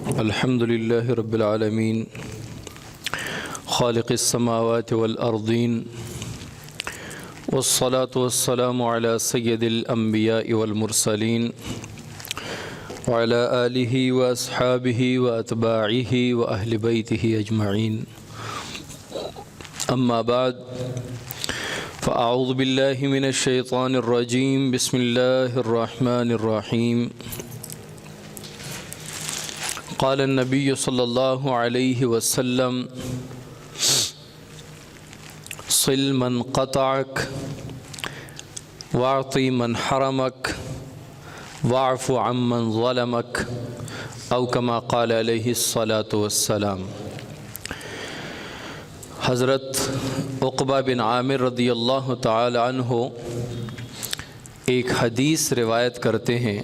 الحمد لله رب العالمين خالق السماوات والأرضين والصلاة والسلام على سيد الأنبياء والمرسلين وعلى آله وأصحابه وأتباعه وأهل بيته أجمعين. أما بعد فأعوذ بالله من الشيطان الرجيم. بسم الله الرحمن الرحيم. قال النبي صلى الله عليه وسلم صل من قطعك واعطي من حرمك واعف عمن ظلمك او كما قال علیہ الصلاة والسلام. حضرت عقبہ بن عامر رضی اللہ تعالی عنہ ایک حدیث روایت کرتے ہیں.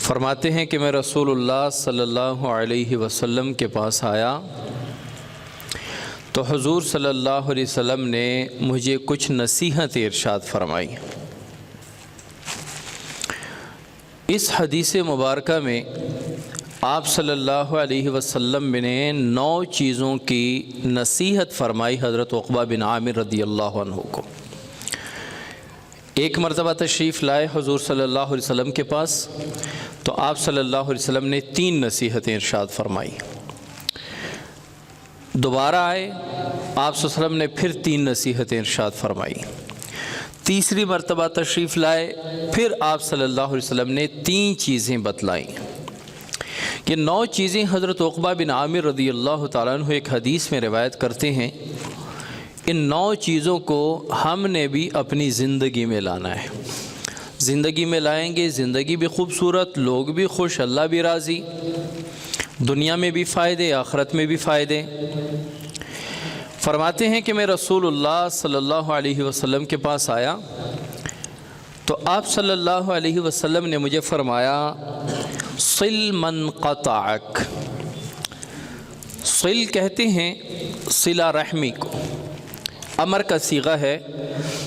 فرماتے ہیں کہ میں رسول اللہ صلی اللہ علیہ وسلم کے پاس آیا تو حضور صلی اللہ علیہ وسلم نے مجھے کچھ نصیحت ارشاد فرمائی. اس حدیث مبارکہ میں آپ صلی اللہ علیہ وسلم نے 9 چیزوں کی نصیحت فرمائی حضرت عقبہ بن عامر رضی اللہ عنہ کو. ایک مرتبہ تشریف لائے حضور صلی اللہ علیہ وسلم کے پاس تو آپ صلی اللہ علیہ وسلم نے 3 نصیحتیں ارشاد فرمائی. دوبارہ آئے آپ صلی اللہ علیہ وسلم نے پھر 3 نصیحتیں ارشاد فرمائی. تیسری مرتبہ تشریف لائے پھر آپ صلی اللہ علیہ وسلم نے 3 چیزیں بتلائیں. یہ 9 چیزیں حضرت عقبہ بن عامر رضی اللہ تعالیٰ عنہ ایک حدیث میں روایت کرتے ہیں. ان 9 چیزوں کو ہم نے بھی اپنی زندگی میں لانا ہے. زندگی میں لائیں گے زندگی بھی خوبصورت، لوگ بھی خوش، اللہ بھی راضی، دنیا میں بھی فائدے، آخرت میں بھی فائدے. فرماتے ہیں کہ میں رسول اللہ صلی اللہ علیہ وسلم کے پاس آیا تو آپ صلی اللہ علیہ وسلم نے مجھے فرمایا صل من قطعک. صل کہتے ہیں صلہ رحمی کو، امر کا صیغہ ہے.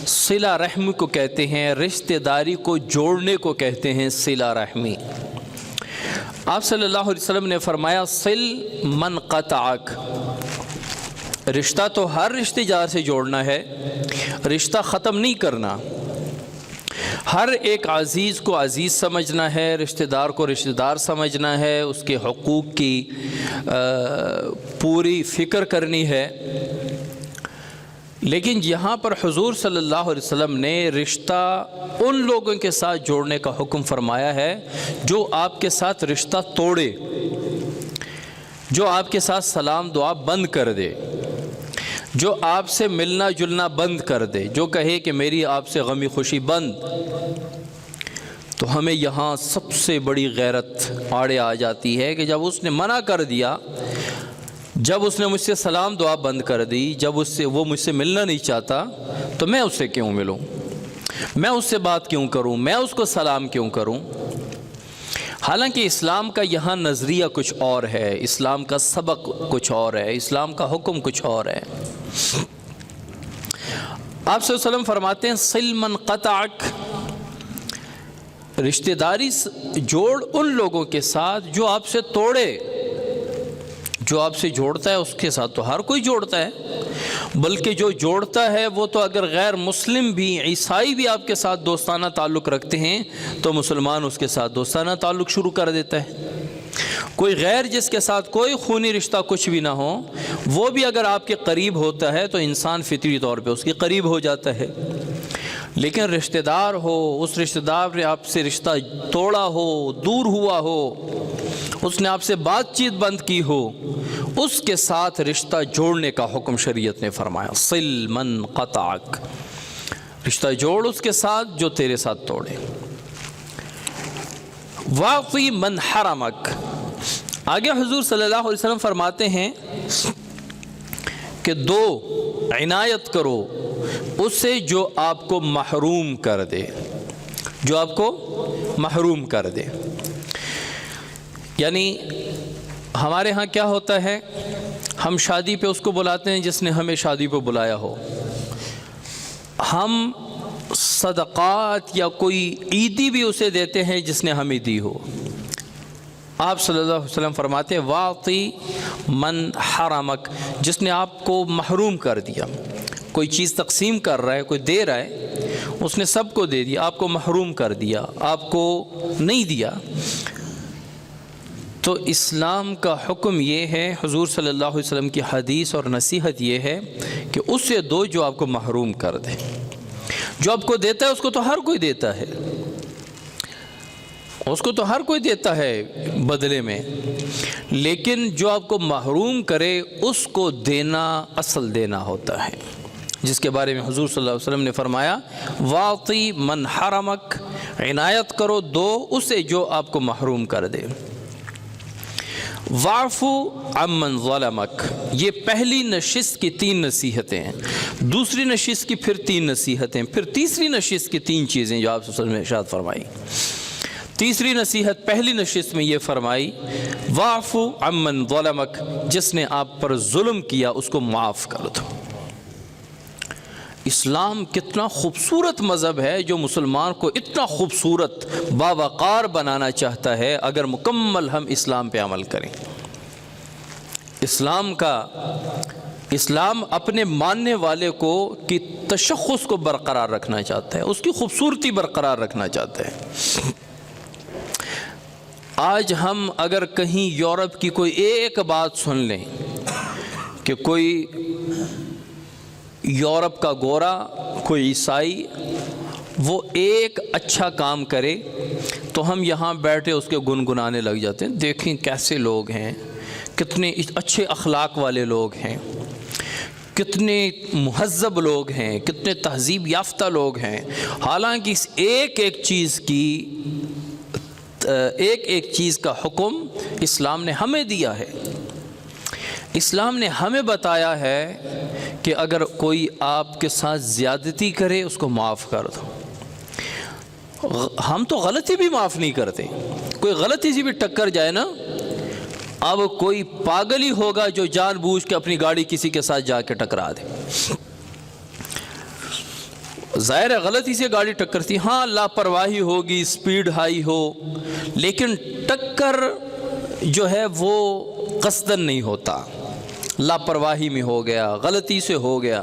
صلہ رحمی کو کہتے ہیں، رشتہ داری کو جوڑنے کو کہتے ہیں صلہ رحمی. آپ صلی اللہ علیہ وسلم نے فرمایا صل من قطعک. رشتہ تو ہر رشتہ دار سے جوڑنا ہے، رشتہ ختم نہیں کرنا. ہر ایک عزیز کو عزیز سمجھنا ہے، رشتہ دار کو رشتہ دار سمجھنا ہے، اس کے حقوق کی پوری فکر کرنی ہے. لیکن یہاں پر حضور صلی اللہ علیہ وسلم نے رشتہ ان لوگوں کے ساتھ جوڑنے کا حکم فرمایا ہے جو آپ کے ساتھ رشتہ توڑے، جو آپ کے ساتھ سلام دعا بند کر دے، جو آپ سے ملنا جلنا بند کر دے، جو کہے کہ میری آپ سے غمی خوشی بند. تو ہمیں یہاں سب سے بڑی غیرت آڑے آ جاتی ہے کہ جب اس نے منع کر دیا، جب اس نے مجھ سے سلام دعا بند کر دی، جب وہ مجھ سے ملنا نہیں چاہتا تو میں اس سے کیوں ملوں، میں اس سے بات کیوں کروں، میں اس کو سلام کیوں کروں. حالانکہ اسلام کا یہاں نظریہ کچھ اور ہے، اسلام کا سبق کچھ اور ہے، اسلام کا حکم کچھ اور ہے. آپ صلی اللہ علیہ وسلم فرماتے ہیں صل من قطعک. رشتہ داری جوڑ ان لوگوں کے ساتھ جو آپ سے توڑے. جو آپ سے جوڑتا ہے اس کے ساتھ تو ہر کوئی جوڑتا ہے، بلکہ جو جوڑتا ہے وہ تو اگر غیر مسلم بھی، عیسائی بھی آپ کے ساتھ دوستانہ تعلق رکھتے ہیں تو مسلمان اس کے ساتھ دوستانہ تعلق شروع کر دیتا ہے. کوئی غیر جس کے ساتھ کوئی خونی رشتہ کچھ بھی نہ ہو، وہ بھی اگر آپ کے قریب ہوتا ہے تو انسان فطری طور پہ اس کے قریب ہو جاتا ہے. لیکن رشتہ دار ہو، اس رشتہ دار نے آپ سے رشتہ توڑا ہو، دور ہوا ہو، اس نے آپ سے بات چیت بند کی ہو، اس کے ساتھ رشتہ جوڑنے کا حکم شریعت نے فرمایا. صل من قطعک. رشتہ جوڑ اس کے ساتھ جو تیرے ساتھ توڑے. واعطی من حرمک. آگے حضور صلی اللہ علیہ وسلم فرماتے ہیں کہ 2 عنایت کرو اس سے جو آپ کو محروم کر دے، جو آپ کو محروم کر دے. یعنی ہمارے ہاں کیا ہوتا ہے، ہم شادی پہ اس کو بلاتے ہیں جس نے ہمیں شادی پہ بلایا ہو. ہم صدقات یا کوئی عیدی بھی اسے دیتے ہیں جس نے ہمیں دی ہو. آپ صلی اللہ علیہ وسلم فرماتے ہیں واعطی من حرمک، جس نے آپ کو محروم کر دیا، کوئی چیز تقسیم کر رہا ہے، کوئی دے رہا ہے، اس نے سب کو دے دیا، آپ کو محروم کر دیا، آپ کو نہیں دیا، تو اسلام کا حکم یہ ہے، حضور صلی اللہ علیہ وسلم کی حدیث اور نصیحت یہ ہے کہ اس سے دو جو آپ کو محروم کر دے۔ جو آپ کو دیتا ہے اس کو تو ہر کوئی دیتا ہے، اس کو تو ہر کوئی دیتا ہے بدلے میں، لیکن جو آپ کو محروم کرے اس کو دینا اصل دینا ہوتا ہے، جس کے بارے میں حضور صلی اللہ علیہ وسلم نے فرمایا واعطی من حرمک، عنایت کرو دو اسے جو آپ کو محروم کر دے۔ واعفو عمن ظلمک، یہ پہلی نشست کی 3 نصیحتیں ہیں، دوسری نشست کی پھر 3 نصیحتیں، پھر تیسری نشست کی 3 چیزیں جو آپ صلی اللہ علیہ وسلم نے ارشاد فرمائی۔ تیسری نصیحت پہلی نشست میں یہ فرمائی واعفو عمن ظلمک، جس نے آپ پر ظلم کیا اس کو معاف کر دو۔ اسلام کتنا خوبصورت مذہب ہے جو مسلمان کو اتنا خوبصورت باوقار بنانا چاہتا ہے اگر مکمل ہم اسلام پہ عمل کریں۔ اسلام اپنے ماننے والے کو کی تشخص کو برقرار رکھنا چاہتا ہے، اس کی خوبصورتی برقرار رکھنا چاہتا ہے۔ آج ہم اگر کہیں یورپ کی کوئی ایک بات سن لیں کہ کوئی یورپ کا گورا، کوئی عیسائی، وہ ایک اچھا کام کرے تو ہم یہاں بیٹھے اس کے گنگنانے لگ جاتے ہیں، دیکھیں کیسے لوگ ہیں، کتنے اچھے اخلاق والے لوگ ہیں، کتنے مہذب لوگ ہیں، کتنے تہذیب یافتہ لوگ ہیں، حالانکہ اس ایک ایک چیز کا حکم اسلام نے ہمیں دیا ہے۔ اسلام نے ہمیں بتایا ہے کہ اگر کوئی آپ کے ساتھ زیادتی کرے اس کو معاف کر دو۔ ہم تو غلطی بھی معاف نہیں کرتے، کوئی غلطی سے بھی ٹکر جائے نا، اب کوئی پاگل ہی ہوگا جو جان بوجھ کے اپنی گاڑی کسی کے ساتھ جا کے ٹکرا دے۔ ظاہر ہے غلطی سے گاڑی ٹکرتی، ہاں لاپرواہی ہوگی، سپیڈ ہائی ہو، لیکن ٹکر جو ہے وہ قصدن نہیں ہوتا، لاپرواہی میں ہو گیا، غلطی سے ہو گیا۔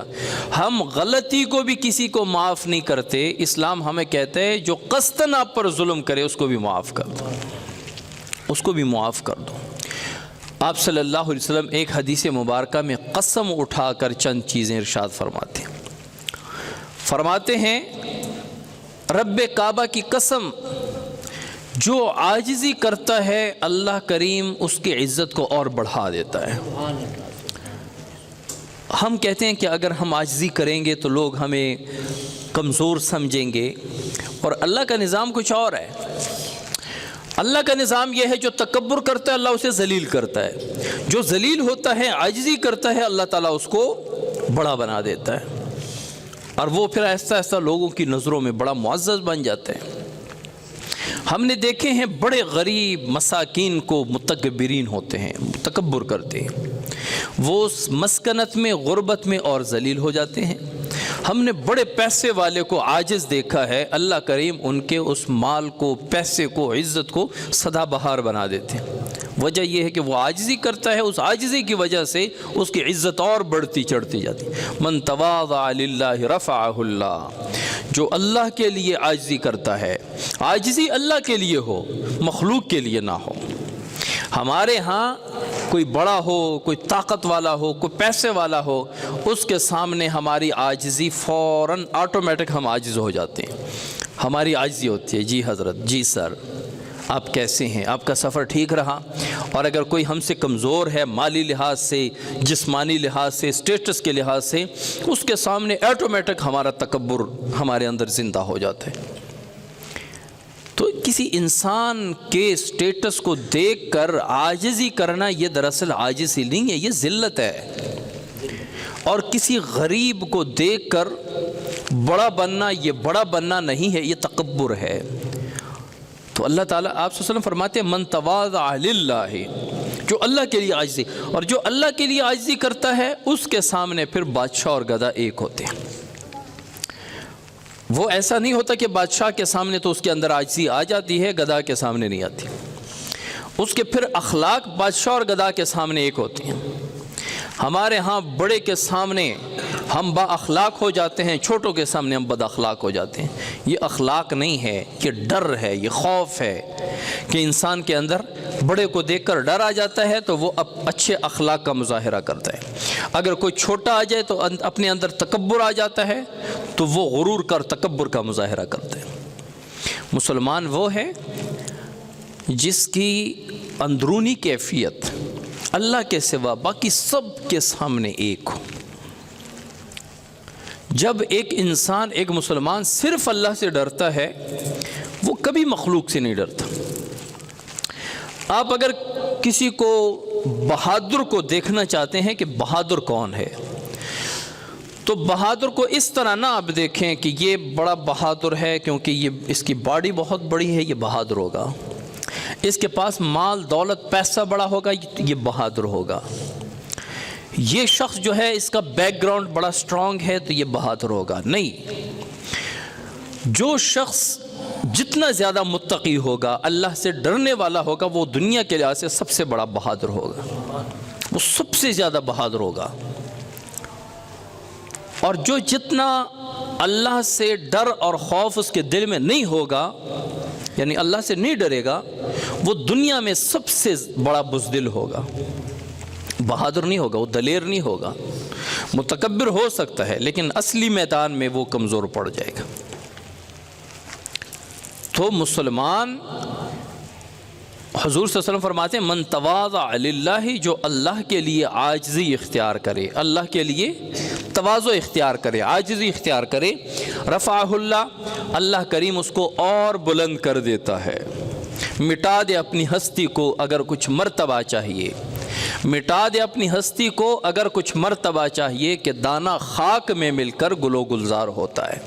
ہم غلطی کو بھی کسی کو معاف نہیں کرتے، اسلام ہمیں کہتا ہے جو قصدن آپ پر ظلم کرے اس کو بھی معاف کر دو، اس کو بھی معاف کر دو۔ آپ صلی اللہ علیہ وسلم ایک حدیث مبارکہ میں قسم اٹھا کر چند چیزیں ارشاد فرماتے ہیں رب کعبہ کی قسم، جو عاجزی کرتا ہے اللہ کریم اس کی عزت کو اور بڑھا دیتا ہے۔ ہم کہتے ہیں کہ اگر ہم عاجزی کریں گے تو لوگ ہمیں کمزور سمجھیں گے، اور اللہ کا نظام کچھ اور ہے۔ اللہ کا نظام یہ ہے جو تکبر کرتا ہے اللہ اسے ذلیل کرتا ہے، جو ذلیل ہوتا ہے عاجزی کرتا ہے اللہ تعالیٰ اس کو بڑا بنا دیتا ہے، اور وہ پھر آہستہ آہستہ لوگوں کی نظروں میں بڑا معزز بن جاتے ہیں۔ ہم نے دیکھے ہیں بڑے غریب مساکین کو متکبرین ہوتے ہیں، تکبر کرتے ہیں، وہ مسکنت میں غربت میں اور ذلیل ہو جاتے ہیں۔ ہم نے بڑے پیسے والے کو عاجز دیکھا ہے، اللہ کریم ان کے اس مال کو، پیسے کو، عزت کو سدا بہار بنا دیتے ہیں۔ وجہ یہ ہے کہ وہ عاجزی کرتا ہے، اس عاجزی کی وجہ سے اس کی عزت اور بڑھتی چڑھتی جاتی۔ من تواضع للہ رفعہ اللہ، جو اللہ کے لیے عاجزی کرتا ہے، عاجزی اللہ کے لیے ہو، مخلوق کے لیے نہ ہو۔ ہمارے ہاں کوئی بڑا ہو، کوئی طاقت والا ہو، کوئی پیسے والا ہو، اس کے سامنے ہماری عاجزی فوراً آٹومیٹک ہم عاجز ہو جاتے ہیں۔ ہماری عاجزی ہوتی ہے، جی حضرت، جی سر، آپ کیسے ہیں، آپ کا سفر ٹھیک رہا؟ اور اگر کوئی ہم سے کمزور ہے مالی لحاظ سے، جسمانی لحاظ سے، اسٹیٹس کے لحاظ سے، اس کے سامنے آٹومیٹک ہمارا تکبر ہمارے اندر زندہ ہو جاتا ہے۔ تو کسی انسان کے اسٹیٹس کو دیکھ کر عاجزی کرنا یہ دراصل عاجزی نہیں ہے، یہ ذلت ہے۔ اور کسی غریب کو دیکھ کر بڑا بننا، یہ بڑا بننا نہیں ہے، یہ تکبر ہے۔ تو اللہ تعالیٰ، آپ صلی اللہ علیہ وسلم فرماتے ہیں من تواضع للہ، جو اللہ کے لیے عاجزی، اور جو اللہ کے لیے عاجزی کرتا ہے اس کے سامنے پھر بادشاہ اور گدھا ایک ہوتے ہیں۔ وہ ایسا نہیں ہوتا کہ بادشاہ کے سامنے تو اس کے اندر عاجزی آ جاتی ہے، گدھا کے سامنے نہیں آتی۔ اس کے پھر اخلاق بادشاہ اور گدا کے سامنے ایک ہوتی ہیں. ہمارے ہاں بڑے کے سامنے ہم با اخلاق ہو جاتے ہیں، چھوٹوں کے سامنے ہم بد اخلاق ہو جاتے ہیں. یہ اخلاق نہیں ہے، یہ ڈر ہے، یہ خوف ہے کہ انسان کے اندر بڑے کو دیکھ کر ڈر آ جاتا ہے تو وہ اچھے اخلاق کا مظاہرہ کرتا ہے. اگر کوئی چھوٹا آ جائے تو اپنے اندر تکبر آ جاتا ہے تو وہ غرور کر تکبر کا مظاہرہ کرتا ہے. مسلمان وہ ہے جس کی اندرونی کیفیت اللہ کے سوا باقی سب کے سامنے ایک ہو. جب ایک انسان، ایک مسلمان صرف اللہ سے ڈرتا ہے، وہ کبھی مخلوق سے نہیں ڈرتا. آپ اگر کسی کو بہادر کو دیکھنا چاہتے ہیں کہ بہادر کون ہے، تو بہادر کو اس طرح نہ آپ دیکھیں کہ یہ بڑا بہادر ہے کیونکہ یہ اس کی باڈی بہت بڑی ہے، یہ بہادر ہوگا. اس کے پاس مال دولت پیسہ بڑا ہوگا، یہ بہادر ہوگا. یہ شخص جو ہے اس کا بیک گراؤنڈ بڑا سٹرونگ ہے تو یہ بہادر ہوگا. نہیں، جو شخص جتنا زیادہ متقی ہوگا، اللہ سے ڈرنے والا ہوگا، وہ دنیا کے لحاظ سے سب سے بڑا بہادر ہوگا، وہ سب سے زیادہ بہادر ہوگا. اور جو جتنا اللہ سے ڈر اور خوف اس کے دل میں نہیں ہوگا، یعنی اللہ سے نہیں ڈرے گا، وہ دنیا میں سب سے بڑا بزدل ہوگا. بہادر نہیں ہوگا، وہ دلیر نہیں ہوگا. متکبر ہو سکتا ہے لیکن اصلی میدان میں وہ کمزور پڑ جائے گا. تو مسلمان، حضور صلی اللہ علیہ وسلم فرماتے ہیں من تواضع للہ، جو اللہ کے لیے عاجزی اختیار کرے، اللہ کے لیے تواضع اختیار کرے، عاجزی اختیار کرے، رفعہ اللہ، اللہ کریم اس کو اور بلند کر دیتا ہے. مٹا دے اپنی ہستی کو اگر کچھ مرتبہ چاہیے، مٹا دے اپنی ہستی کو اگر کچھ مرتبہ چاہیے کہ دانہ خاک میں مل کر گل و گلزار ہوتا ہے.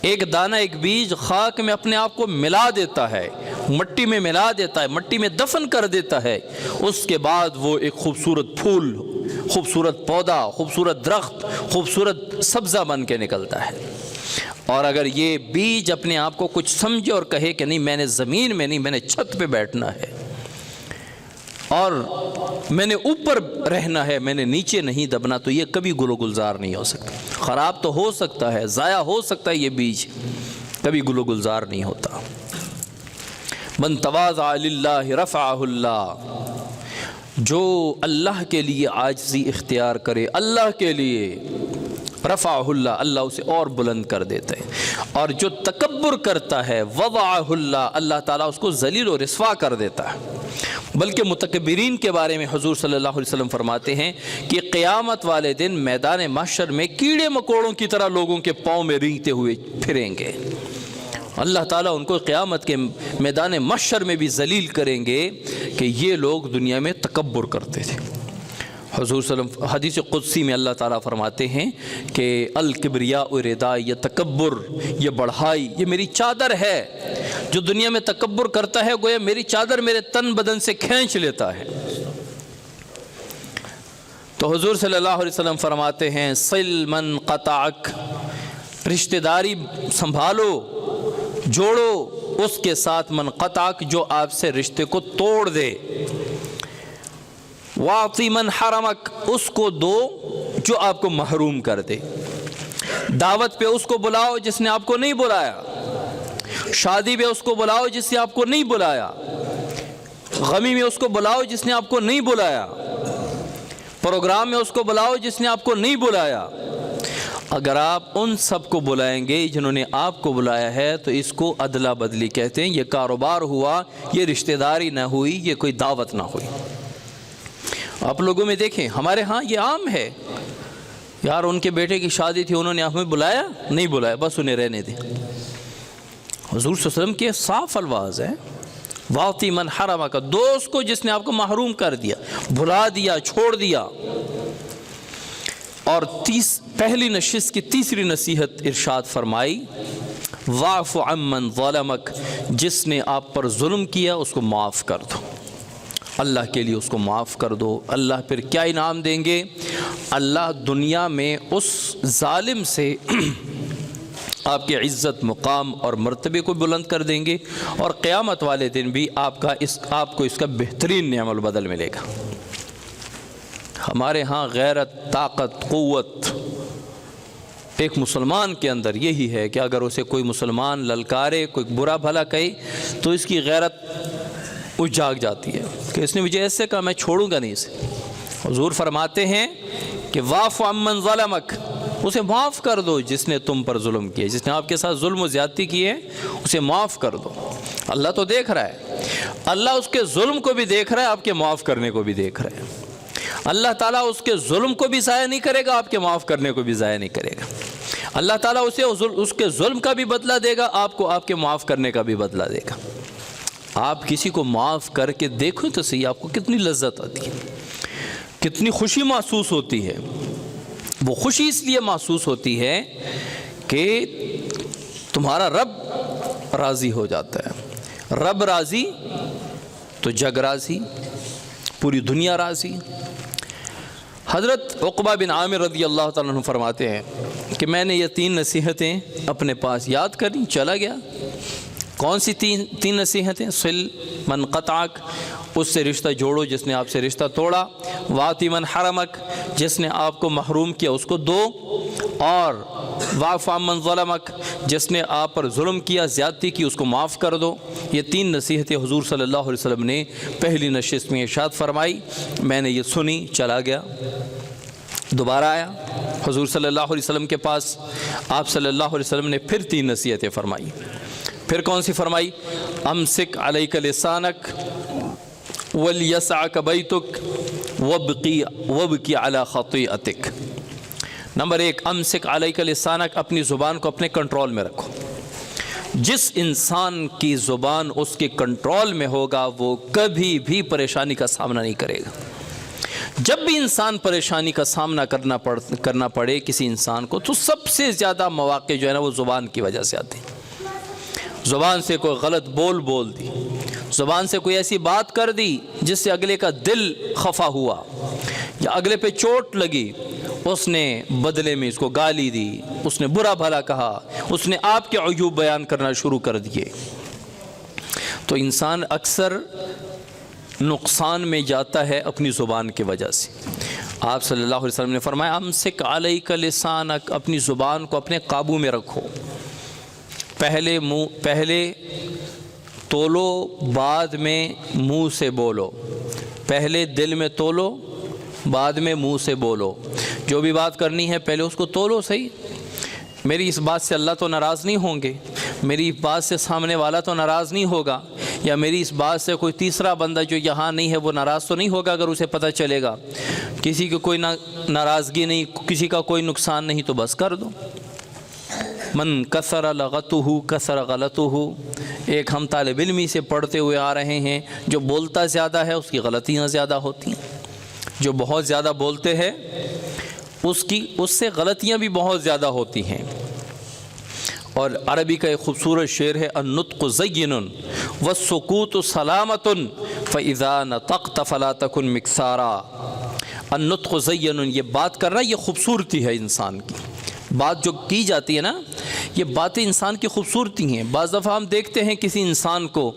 ایک دانہ، ایک بیج خاک میں اپنے آپ کو ملا دیتا ہے، مٹی میں ملا دیتا ہے، مٹی میں دفن کر دیتا ہے. اس کے بعد وہ ایک خوبصورت پھول، خوبصورت پودا، خوبصورت درخت، خوبصورت سبزہ بن کے نکلتا ہے. اور اگر یہ بیج اپنے آپ کو کچھ سمجھے اور کہے کہ نہیں، میں نے زمین میں نہیں، میں نے چھت پہ بیٹھنا ہے اور میں نے اوپر رہنا ہے، میں نے نیچے نہیں دبنا، تو یہ کبھی گل و گلزار نہیں ہو سکتا. خراب تو ہو سکتا ہے، ضائع ہو سکتا ہے یہ بیج، کبھی گل و گلزار نہیں ہوتا. من تواضع للہ رفعہ اللہ، جو اللہ کے لیے عاجزی اختیار کرے، اللہ کے لیے، رفعہ اللہ، اللہ اسے اور بلند کر دیتا ہے. اور جو تکبر کرتا ہے، وضعہ اللہ، اللہ تعالیٰ اس کو ذلیل و رسوا کر دیتا ہے. بلکہ متکبرین کے بارے میں حضور صلی اللہ علیہ وسلم فرماتے ہیں کہ قیامت والے دن میدان محشر میں کیڑے مکوڑوں کی طرح لوگوں کے پاؤں میں رینگتے ہوئے پھریں گے. اللہ تعالیٰ ان کو قیامت کے میدان محشر میں بھی ذلیل کریں گے کہ یہ لوگ دنیا میں تکبر کرتے تھے. حضور صلی اللہ علیہ وسلم حدیث قدسی میں اللہ تعالیٰ فرماتے ہیں کہ الکبریاء رداء، یہ تکبر، یہ بڑھائی، یہ میری چادر ہے. جو دنیا میں تکبر کرتا ہے گویا میری چادر میرے تن بدن سے کھینچ لیتا ہے. تو حضور صلی اللہ علیہ وسلم فرماتے ہیں صل من قطعک، رشتہ داری سنبھالو، جوڑو اس کے ساتھ من قطعک، جو آپ سے رشتے کو توڑ دے. واعطی من حرمک، اس کو دو جو آپ کو محروم کر دے. دعوت پہ اس کو بلاؤ جس نے آپ کو نہیں بلایا، شادی میں اس کو بلاؤ جس نے آپ کو نہیں بلایا، غمی میں اس کو بلاؤ جس نے آپ کو نہیں بلایا، پروگرام میں اس کو بلاؤ جس نے آپ کو نہیں بلایا. اگر آپ ان سب کو بلائیں گے جنہوں نے آپ کو بلایا ہے تو اس کو ادلا بدلی کہتے ہیں. یہ کاروبار ہوا، یہ رشتہ داری نہ ہوئی، یہ کوئی دعوت نہ ہوئی. آپ لوگوں میں دیکھیں، ہمارے ہاں یہ عام ہے، یار ان کے بیٹے کی شادی تھی، انہوں نے ہمیں بلایا نہیں بلایا، بس انہیں رہنے دیں. حضور صلی اللہ علیہ وسلم کے صاف الفاظ ہیں، واعطی من حرمک، دو اس کو جس نے آپ کو محروم کر دیا، بھلا دیا، چھوڑ دیا. اور پہلی نشست کی تیسری نصیحت ارشاد فرمائی، واعف عمن ظلمک، جس نے آپ پر ظلم کیا اس کو معاف کر دو. اللہ کے لیے اس کو معاف کر دو. اللہ پھر کیا انعام دیں گے؟ اللہ دنیا میں اس ظالم سے آپ کی عزت مقام اور مرتبے کو بلند کر دیں گے، اور قیامت والے دن بھی آپ کو اس کا بہترین نعم البدل ملے گا۔ ہمارے ہاں غیرت، طاقت، قوت ایک مسلمان کے اندر یہی ہے کہ اگر اسے کوئی مسلمان للکارے، کوئی برا بھلا کہے تو اس کی غیرت اجاگ جاتی ہے کہ اس نے مجھے ایسے کہا، میں چھوڑوں گا نہیں اسے۔ حضور فرماتے ہیں کہ واعف عمن ظلمک، اسے معاف کر دو جس نے تم پر ظلم کیا، جس نے آپ کے ساتھ ظلم و زیادتی کی ہے اسے معاف کر دو۔ اللہ تو دیکھ رہا ہے، اللہ اس کے ظلم کو بھی دیکھ رہا ہے، آپ کے معاف کرنے کو بھی دیکھ رہا ہے۔ اللہ تعالیٰ اس کے ظلم کو بھی ضائع نہیں کرے گا، آپ کے معاف کرنے کو بھی ضائع نہیں کرے گا۔ اللہ تعالیٰ اسے اس کے ظلم کا بھی بدلہ دے گا، آپ کو آپ کے معاف کرنے کا بھی بدلہ دے گا۔ آپ کسی کو معاف کر کے دیکھو تو صحیح، آپ کو کتنی لذت آتی ہے، کتنی خوشی محسوس ہوتی ہے۔ وہ خوشی اس لیے محسوس ہوتی ہے کہ تمہارا رب راضی ہو جاتا ہے۔ رب راضی تو جگ راضی، پوری دنیا راضی۔ حضرت عقبہ بن عامر رضی اللہ تعالیٰ عنہ فرماتے ہیں کہ میں نے یہ 3 نصیحتیں اپنے پاس یاد کریں، چلا گیا۔ کون سی تین نصیحتیں؟ صل من قطعک، اس سے رشتہ جوڑو جس نے آپ سے رشتہ توڑا، واتی من حرمک، جس نے آپ کو محروم کیا اس کو دو، اور واعف عمن ظلمک، جس نے آپ پر ظلم کیا، زیادتی کی، اس کو معاف کر دو۔ یہ 3 نصیحتیں حضور صلی اللہ علیہ وسلم نے پہلی نشست میں ارشاد فرمائی۔ میں نے یہ سنی، چلا گیا، دوبارہ آیا حضور صلی اللہ علیہ وسلم کے پاس، آپ صلی اللہ علیہ وسلم نے پھر 3 نصیحتیں فرمائی۔ پھر کون سی فرمائی؟ امسک علیک لسانک ولیسعک بیتک وابکی علی خطیئتک۔ نمبر 1، امسک علیک لسانک، اپنی زبان کو اپنے کنٹرول میں رکھو۔ جس انسان کی زبان اس کے کنٹرول میں ہوگا وہ کبھی بھی پریشانی کا سامنا نہیں کرے گا۔ جب بھی انسان پریشانی کا سامنا کرنا پڑے کسی انسان کو، تو سب سے زیادہ مواقع جو ہے نا وہ زبان کی وجہ سے آتے ہیں۔ زبان سے کوئی غلط بول دی، زبان سے کوئی ایسی بات کر دی جس سے اگلے کا دل خفا ہوا یا اگلے پہ چوٹ لگی، اس نے بدلے میں اس کو گالی دی، اس نے برا بھلا کہا، اس نے آپ کے عیوب بیان کرنا شروع کر دیے، تو انسان اکثر نقصان میں جاتا ہے اپنی زبان کی وجہ سے۔ آپ صلی اللہ علیہ وسلم نے فرمایا امسک علیک لسانک، اپنی زبان کو اپنے قابو میں رکھو۔ پہلے تولو، بعد میں منہ سے بولو۔ پہلے دل میں تولو، بعد میں منہ سے بولو۔ جو بھی بات کرنی ہے پہلے اس کو تولو صحیح۔ میری اس بات سے اللہ تو ناراض نہیں ہوں گے، میری اس بات سے سامنے والا تو ناراض نہیں ہوگا، یا میری اس بات سے کوئی تیسرا بندہ جو یہاں نہیں ہے وہ ناراض تو نہیں ہوگا اگر اسے پتہ چلے گا۔ کسی کی کوئی ناراضگی نہیں، کسی کا کوئی نقصان نہیں، تو بس کر دو۔ من کثر لغتہ کثر غلطہ، ایک ہم طالب علمی سے پڑھتے ہوئے آ رہے ہیں، جو بولتا زیادہ ہے اس کی غلطیاں زیادہ ہوتی ہیں، جو بہت زیادہ بولتے ہیں اس سے غلطیاں بھی بہت زیادہ ہوتی ہیں۔ اور عربی کا ایک خوبصورت شعر ہے، النطق زین والسکوت سلامۃ فاذا نطقت فلا تکن مکثارا۔ النطق زین، یہ بات کرنا یہ خوبصورتی ہے انسان کی، بات جو کی جاتی ہے نا یہ باتیں انسان کی خوبصورتی ہیں۔ بعض دفعہ ہم دیکھتے ہیں کسی انسان کو،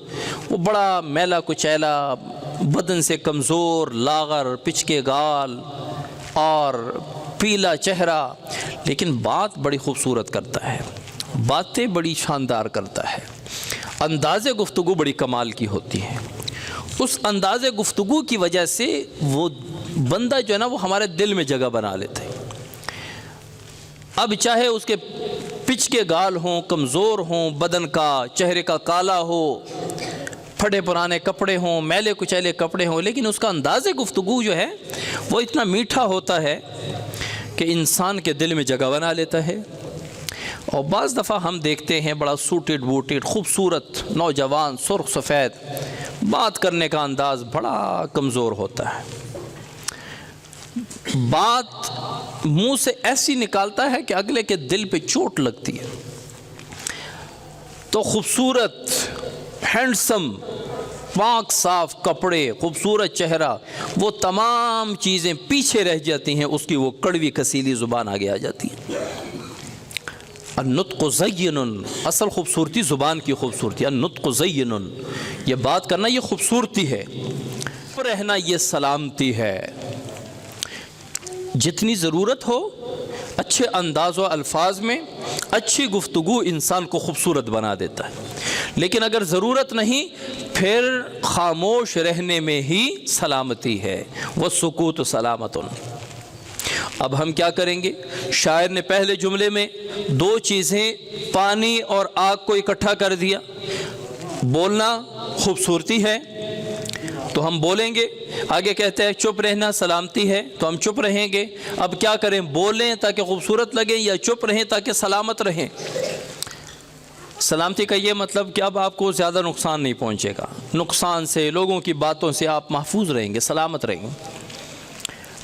وہ بڑا میلا کچیلا، بدن سے کمزور، لاغر، پچکے گال اور پیلا چہرہ، لیکن بات بڑی خوبصورت کرتا ہے، باتیں بڑی شاندار کرتا ہے، انداز گفتگو بڑی کمال کی ہوتی ہے۔ اس انداز گفتگو کی وجہ سے وہ بندہ جو ہے نا وہ ہمارے دل میں جگہ بنا لیتا ہے۔ اب چاہے اس کے پچ کے گال ہوں، کمزور ہوں، بدن کا چہرے کا کالا ہو، پھٹے پرانے کپڑے ہوں، میلے کچیلے کپڑے ہوں، لیکن اس کا انداز گفتگو جو ہے وہ اتنا میٹھا ہوتا ہے کہ انسان کے دل میں جگہ بنا لیتا ہے۔ اور بعض دفعہ ہم دیکھتے ہیں بڑا سوٹڈ بوٹڈ خوبصورت نوجوان سرخ سفید، بات کرنے کا انداز بڑا کمزور ہوتا ہے، بات منہ سے ایسی نکالتا ہے کہ اگلے کے دل پہ چوٹ لگتی ہے۔ تو خوبصورت، ہینڈسم، پاک صاف کپڑے، خوبصورت چہرہ، وہ تمام چیزیں پیچھے رہ جاتی ہیں، اس کی وہ کڑوی کسیلی زبان آگے آ جاتی ہے۔ النطق زین، اصل خوبصورتی زبان کی خوبصورتی، النطق زین، یہ بات کرنا یہ خوبصورتی ہے، رہنا یہ سلامتی ہے۔ جتنی ضرورت ہو اچھے انداز و الفاظ میں اچھی گفتگو انسان کو خوبصورت بنا دیتا ہے، لیکن اگر ضرورت نہیں پھر خاموش رہنے میں ہی سلامتی ہے، والسکوت سلامت۔ اب ہم کیا کریں گے؟ شاعر نے پہلے جملے میں دو چیزیں پانی اور آگ کو اکٹھا کر دیا۔ بولنا خوبصورتی ہے تو ہم بولیں گے، آگے کہتے ہیں چپ رہنا سلامتی ہے تو ہم چپ رہیں گے۔ اب کیا کریں؟ بولیں تاکہ خوبصورت لگیں یا چپ رہیں تاکہ سلامت رہیں؟ سلامتی کا یہ مطلب کہ اب آپ کو زیادہ نقصان نہیں پہنچے گا، نقصان سے، لوگوں کی باتوں سے آپ محفوظ رہیں گے، سلامت رہیں گے۔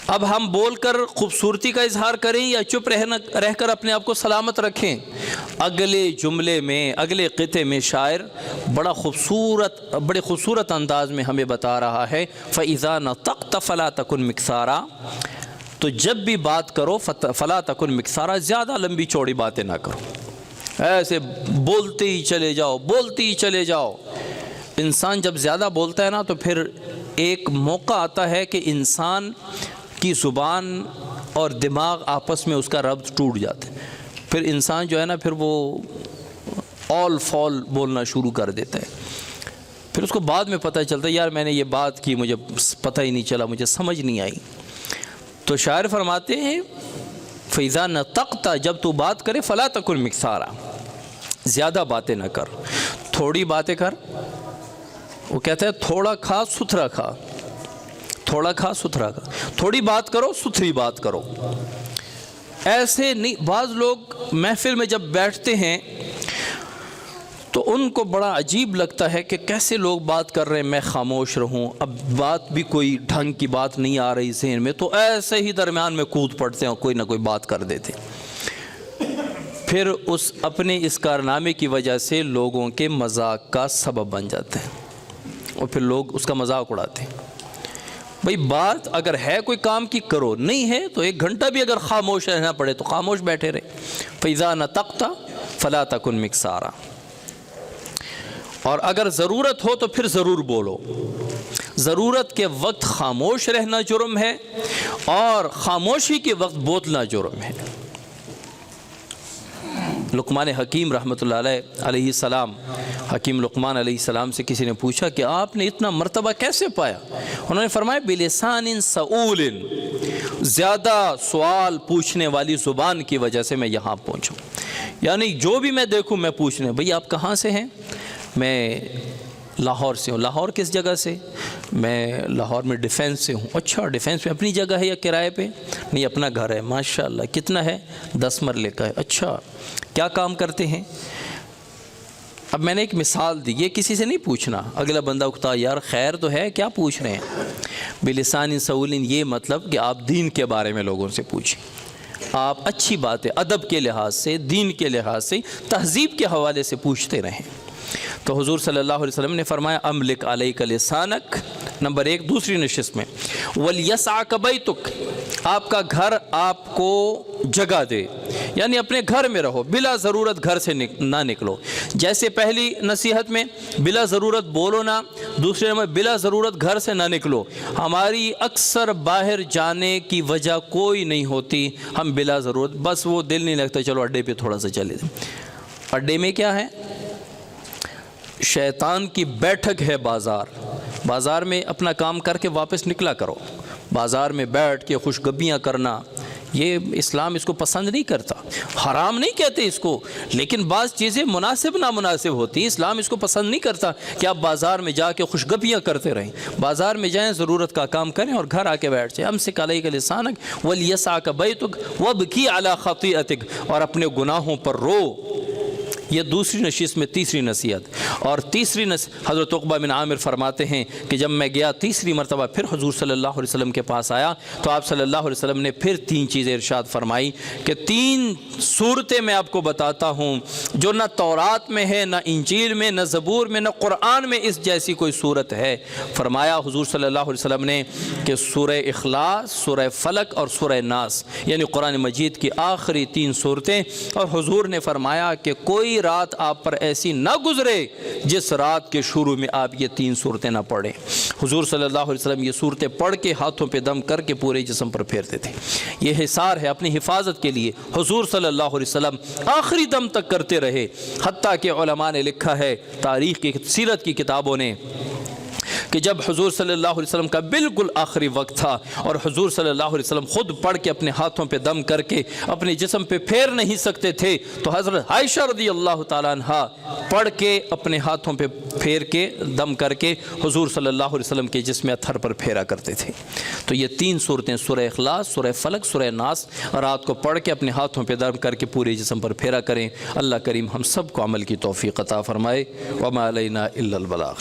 اب ہم بول کر خوبصورتی کا اظہار کریں یا چپ رہ کر اپنے آپ کو سلامت رکھیں؟ اگلے جملے میں، اگلے قطعے میں شاعر بڑے خوبصورت انداز میں ہمیں بتا رہا ہے، فَإِذَا نَطَقْتَ فَلَا تَكُنْ مِكْثَارًا، تو جب بھی بات کرو فَلَا تَكُنْ مِكْثَارًا، زیادہ لمبی چوڑی باتیں نہ کرو، ایسے بولتے ہی چلے جاؤ، بولتے ہی چلے جاؤ۔ انسان جب زیادہ بولتا ہے نا تو پھر ایک موقع آتا ہے کہ انسان کی زبان اور دماغ آپس میں اس کا ربط ٹوٹ جاتا ہے، پھر انسان جو ہے نا پھر وہ آل فال بولنا شروع کر دیتا ہے، پھر اس کو بعد میں پتہ چلتا ہے یار میں نے یہ بات کی، مجھے پتہ ہی نہیں چلا، مجھے سمجھ نہیں آئی۔ تو شاعر فرماتے ہیں فَإِذَا نَطَقْتَ، جب تو بات کرے فَلَا تَكُنْ مِكْثَارًا، زیادہ باتیں نہ کر، تھوڑی باتیں کر۔ وہ کہتا ہے تھوڑا کھا ستھرا کھا، تھوڑا کھا ستھرا کھا، تھوڑی بات کرو ستھری بات کرو۔ ایسے نہیں، بعض لوگ محفل میں جب بیٹھتے ہیں تو ان کو بڑا عجیب لگتا ہے کہ کیسے لوگ بات کر رہے ہیں، میں خاموش رہوں، اب بات بھی کوئی ڈھنگ کی بات نہیں آ رہی ذہن میں، تو ایسے ہی درمیان میں کود پڑتے ہیں اور کوئی نہ کوئی بات کر دیتے، پھر اپنے اس کارنامے کی وجہ سے لوگوں کے مذاق کا سبب بن جاتے ہیں اور پھر لوگ اس کا مذاق اڑاتے ہیں۔ بھئی بات اگر ہے کوئی کام کی کرو، نہیں ہے تو 1 گھنٹہ بھی اگر خاموش رہنا پڑے تو خاموش بیٹھے رہے۔ فَإِذَا نَطَقْتَ فَلَا تَكُنْ مِكْثَارًا، اور اگر ضرورت ہو تو پھر ضرور بولو۔ ضرورت کے وقت خاموش رہنا جرم ہے اور خاموشی کے وقت بولنا جرم ہے۔ لقمان حکیم رحمۃ اللہ علیہ السلام، حکیم لقمان علیہ السلام سے کسی نے پوچھا کہ آپ نے اتنا مرتبہ کیسے پایا؟ انہوں نے فرمایا بلسان سؤول، زیادہ سوال پوچھنے والی زبان کی وجہ سے میں یہاں پہنچوں، یعنی جو بھی میں دیکھوں میں پوچھنے، بھئی آپ کہاں سے ہیں؟ میں لاہور سے ہوں۔ لاہور کس جگہ سے؟ میں لاہور میں ڈیفینس سے ہوں۔ اچھا ڈیفینس میں اپنی جگہ ہے یا کرائے پہ؟ نہیں اپنا گھر ہے۔ ماشاءاللہ کتنا ہے؟ 10 مرلے کا ہے۔ اچھا کیا کام کرتے ہیں؟ اب میں نے ایک مثال دی، یہ کسی سے نہیں پوچھنا، اگلا بندہ اکتا یار خیر تو ہے کیا پوچھ رہے ہیں؟ بلسان سؤول، یہ مطلب کہ آپ دین کے بارے میں لوگوں سے پوچھیں، آپ اچھی باتیں ادب کے لحاظ سے، دین کے لحاظ سے، تہذیب کے حوالے سے پوچھتے رہیں۔ تو حضور صلی اللہ علیہ وسلم نے فرمایا املک علیک لسانک، نمبر 1 دوسری نشست میں، ولیسعک بیتک، آپ کا گھر آپ کو جگہ دے، یعنی اپنے گھر میں رہو، بلا ضرورت گھر سے نہ نکلو۔ جیسے پہلی نصیحت میں بلا ضرورت بولو نہ، دوسرے نمبر بلا ضرورت گھر سے نہ نکلو۔ ہماری اکثر باہر جانے کی وجہ کوئی نہیں ہوتی، ہم بلا ضرورت بس وہ دل نہیں لگتا چلو اڈے پہ تھوڑا سا چلے جائیں۔ اڈے میں کیا ہے؟ شیطان کی بیٹھک ہے بازار، بازار میں اپنا کام کر کے واپس نکلا کرو۔ بازار میں بیٹھ کے خوشگبیاں کرنا، یہ اسلام اس کو پسند نہیں کرتا، حرام نہیں کہتے اس کو، لیکن بعض چیزیں مناسب نامناسب ہوتی ہیں، اسلام اس کو پسند نہیں کرتا کہ آپ بازار میں جا کے خوشگبیاں کرتے رہیں۔ بازار میں جائیں، ضرورت کا کام کریں اور گھر آ کے بیٹھ جائیں۔ امسک علیک لسانک ولیسعک بیتک وابکی علی خطیئتک، اور اپنے گناہوں پر رو۔ یہ دوسری نشست میں تیسری نصیحت۔ اور تیسری حضرت عقبہ بن عامر فرماتے ہیں کہ جب میں گیا تیسری مرتبہ پھر حضور صلی اللہ علیہ وسلم کے پاس آیا تو آپ صلی اللہ علیہ وسلم نے پھر 3 چیزیں ارشاد فرمائی کہ 3 صورتیں میں آپ کو بتاتا ہوں جو نہ تورات میں ہے، نہ انجیل میں، نہ زبور میں، نہ قرآن میں اس جیسی کوئی صورت ہے۔ فرمایا حضور صلی اللہ علیہ وسلم نے کہ سورہ اخلاص، سورہ فلق اور سورہ ناس، یعنی قرآن مجید کی آخری 3 صورتیں، اور حضور نے فرمایا کہ کوئی رات آپ پر ایسی نہ گزرے جس رات کے شروع میں آپ یہ 3 صورتیں نہ پڑھیں۔ حضور صلی اللہ علیہ وسلم یہ صورتیں پڑھ کے ہاتھوں پہ دم کر کے پورے جسم پر پھیرتے تھے۔ یہ حصار ہے اپنی حفاظت کے لیے حضور صلی اللہ علیہ وسلم آخری دم تک کرتے رہے، حتیٰ کہ علماء نے لکھا ہے تاریخ کی سیرت کی کتابوں نے کہ جب حضور صلی اللہ علیہ وسلم کا بالکل آخری وقت تھا اور حضور صلی اللہ علیہ وسلم خود پڑھ کے اپنے ہاتھوں پہ دم کر کے اپنے جسم پہ پھیر نہیں سکتے تھے تو حضرت عائشہ رضی اللہ تعالیٰ عنہ پڑھ کے اپنے ہاتھوں پہ پھیر کے دم کر کے حضور صلی اللہ علیہ وسلم کے جسم اتھر پر پھیرا کرتے تھے۔ تو یہ 3 صورتیں سورہ اخلاص، سورہ فلق، سورہ ناس رات کو پڑھ کے اپنے ہاتھوں پہ دم کر کے پورے جسم پر پھیرا کریں۔ اللہ کریم ہم سب کو عمل کی توفیق عطا فرمائے۔ وما علینا الا البلاغ۔